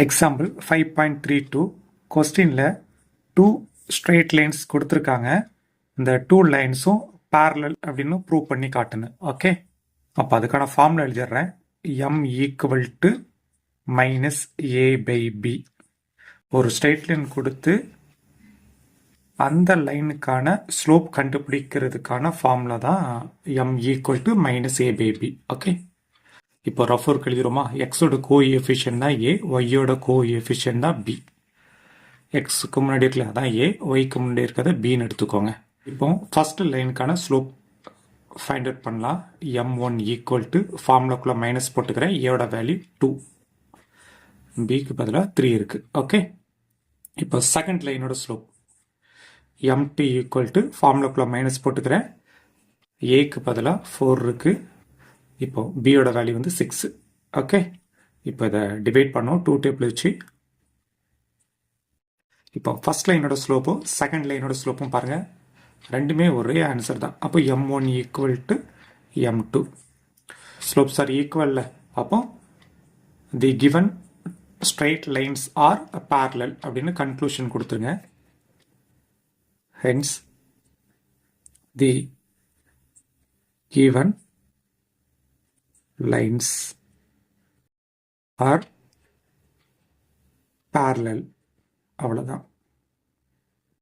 Example 5.32 கொஸ்டினில் 2 straight lines கொடுத்துருக்காங்க. இந்த 2 லைன்ஸும் parallel அப்படின்னு ப்ரூவ் பண்ணி காட்டணும். ஓகே, அப்போ அதுக்கான ஃபார்முலா எழுதிடுறேன். m equal to minus A by B. ஒரு ஸ்ட்ரெயிட் லைன் கொடுத்து அந்த லைனுக்கான ஸ்லோப் கண்டுபிடிக்கிறதுக்கான ஃபார்முலா தான் m equal to minus A by B. Okay, இப்போ ரஃப் ஒர்க் எழுதிடுமா? எக்ஸோட கோஎஃபிஷியன்ட் தான் ஏ, ஒய்யோட கோஎஃபிஷியன்ட் தான் பி. எக்ஸுக்கு முன்னாடி இருக்கல அதான் ஏ, ஒய்க்கு முன்னாடி இருக்கிறத பின்னு எடுத்துக்கோங்க. இப்போ ஃபர்ஸ்ட் லைனுக்கான ஸ்லோப் ஃபைண்ட் அவுட் பண்ணலாம். m1 ஈக்குவல் டு ஃபார்முலாக்குள்ள மைனஸ் போட்டுக்கிறேன். ஏயோட வேல்யூ 2, பிக்கு பதிலாக 3 இருக்கு. ஓகே, இப்போ செகண்ட் லைனோட ஸ்லோப் m2 ஈக்குவல் டு ஃபார்முலாக்குள்ள மைனஸ் போட்டுக்கிறேன். ஏக்கு பதிலாக 4 இருக்கு. இப்போ பியோட வேல்யூ வந்து 6. ஓகே, இப்போ இதை டிவைட் பண்ணோம் 2 டேபிள் வச்சு. இப்போ ஃபர்ஸ்ட் லைனோட ஸ்லோப்பும் செகண்ட் லைனோட ஸ்லோப்பும் பாருங்க, ரெண்டுமே ஒரே ஆன்சர் தான். அப்போ m1 equal to m2. Slopes are ஈக்குவல்ல, அப்போ the given straight lines are parallel அப்படின்னு கன்க்ளூஷன் கொடுத்துருங்க. Hence the given lines are parallel. அவ்வளோதான்.